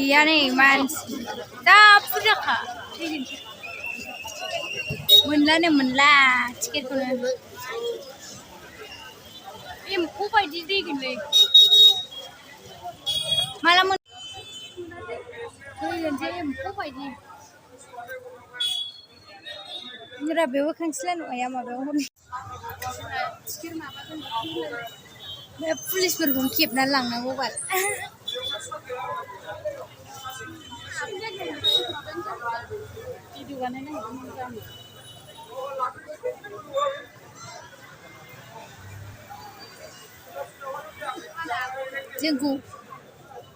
गैया नै मानसि जा बुरजाखा मोनलानो मोनला टिकेटखौनो एम्फौ बायदि दैगोनलै माला दैगोनसै एम्फौ बायदि मेरा बेबो खांसिला नङा माबायाव टिकेट माबागोन बे पुलिसफोरखौनो खेबनानै लांनांगौ बाल भिडिअ बानायनो नागिरदोंमोन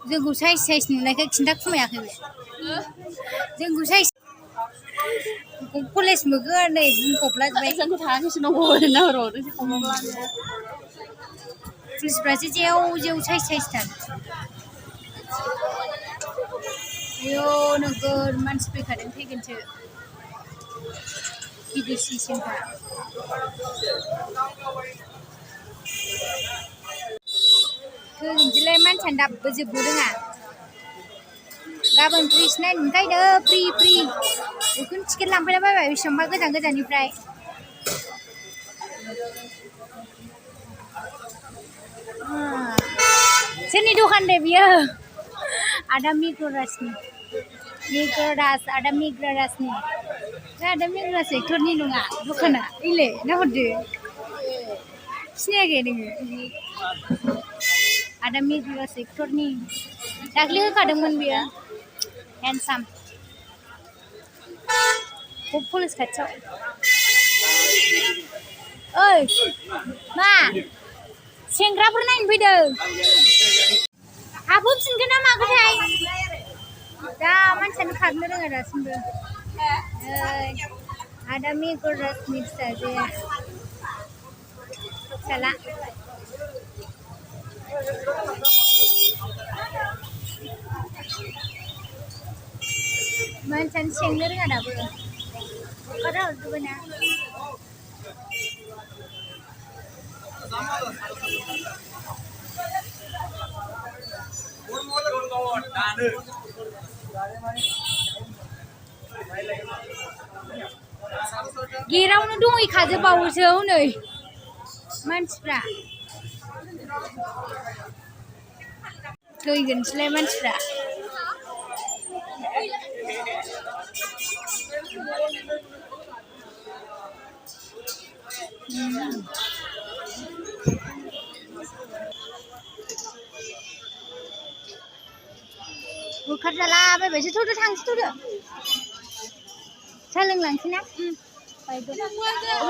जोंखौ साइज नुनायखाय खिन्थाखुमायाखै बे जोंखौ साइज कलेज मोगोन नै बुंफबलाजोब्बाय जोंखौ थाङाखैसो नंगौ पुलिसफ्रासो जेव साइज थार आयौ नोगोर मानसि फैखादों फैगोनसो गिदिर सिसिमखा फैगोनसैलाय मानसियानो दाबो जोबनो रोङा गाबोन फ्रिसो नायनो ओंखायनो फ्रि बेखौनो टिकेट लांफैला बायबाय बेसेबांबा गोजाननिफ्राय सोरनि दखान दे बियो आदा मिग्रराजनि आदा मिग्रराजनि आदा मिग्रराज एक्टरनि नङा दखाना इले नाहरदो सिनायाखै नोङो आदा मिग्रराज एक्टरनि दाख्लै होखादोंमोन बियो हेन्डसाम कलेज खाथियाव ओइ मा सेंग्राफोर नायनो फैदों हाबहोफिनगोन ना मागोनथाय दा मानसियानो खारनो रोङा दासिमबो आदा मिग्रराजनि फिसाजोआ फिसाला मानसियानो सेंनो रोङा दाबो अखारा हरजोब्बायना गेटआवनो दंहैखाजोबावोसो हनै मानसिफ्रा थैगोनसैलाय मानसिफ्रा बुखारजाला बायबायसो थ'दो थांसै थ'दो साहा लोंलांसै ना अबे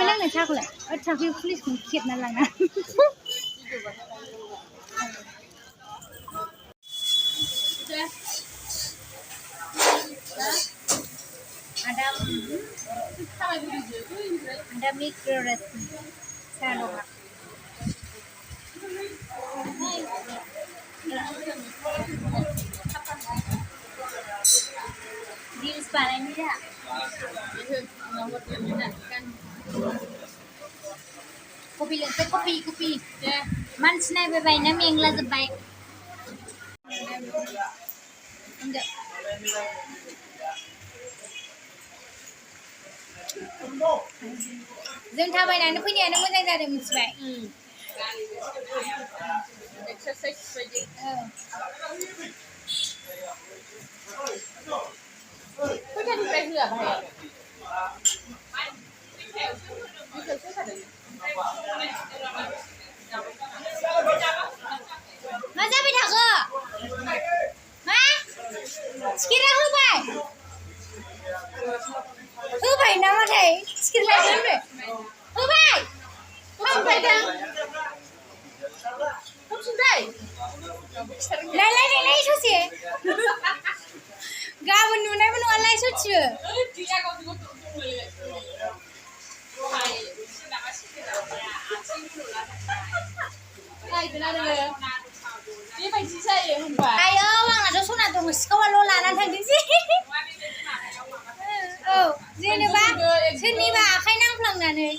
लोंनो साहाखौलाय साहाखौ पुलिसखौनो खेबना लाङा ada mikroras salah di sepanjang ini ya kopi lezat kopi mansnya bebaiknya mengla sebaik enggak जों थाबायनानै फैनायानो मोजां जादों मिथिबाय एक्सारसाइज बायदि खयथानिफ्राय होआ बाहाय मा जाबाय थाखो मा टिकेटआ होबाय नामाथाय टिकेट लायदों होबाय लायलाय ससे गाबोन नुनायबो नङालाय सथियो बेबायदि जायो होनबा आयौ आंनाथ' सना दङ सिखावाल' लानानै थांदोंसै औ जेनेबा सोरनिबा आखाइ नांफ्लांनानै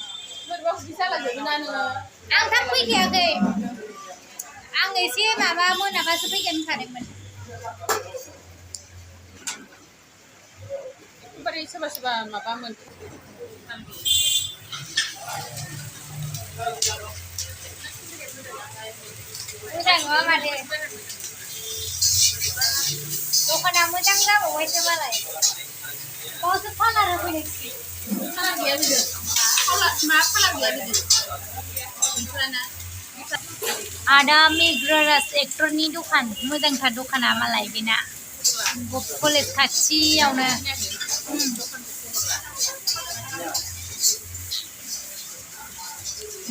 आं थाब फैखायाखै आं एसे माबा मोनाबासो फैगोन होनखादोंमोन सोरबा सोरबा माबामोन मोजां नङा माथो दखाना मोजां जाबावबायसो मालाय बावसो कालार होफैनोसै कालार गैया बिदि मा कालार गैया बिदि ada Migras ektorनि दखान मोजांथार दखाना मालाय बेना कलेज खाथियावनो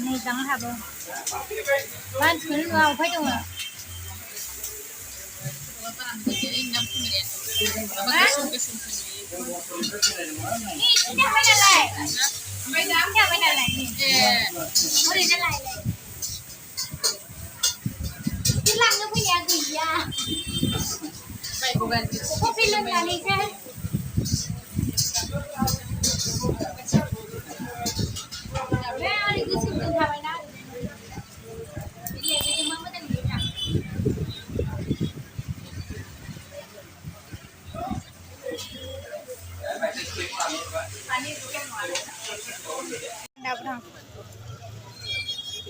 मोजां हाबो मानसिखौनो नुवा अफाय दङ लांनो फैनाया गैया कफि लोंनानैसो ओरै गोसोमजों थाबायना बिलाइजों मा मोजां नुयोना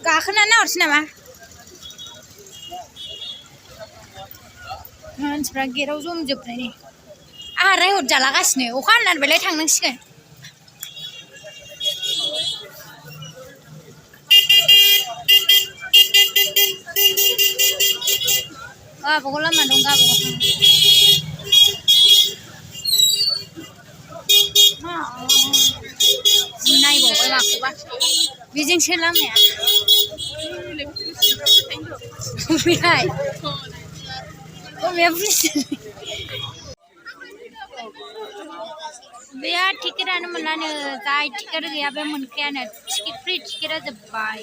गाखोना नाहरसै नामा मानसिफ्रा गेटाव जमजोबनायनि आंहा रायहरजालागासिनो अखा हानानैबालाय थांनांसिगोन गावबागाव लामा दं गावबागाव नायबावबाय माखौबा बेजोंसो लामाया बेहाय बेहा टिकेटानो मोनलानो जाय टिकेट गैया बे मोनखायानो टिकेट फ्रि टिकेटा जोब्बाय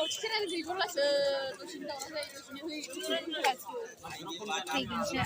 टिकेटानो गैबावलासो दसेनो दावराव जायो दसेनो फैगोनसो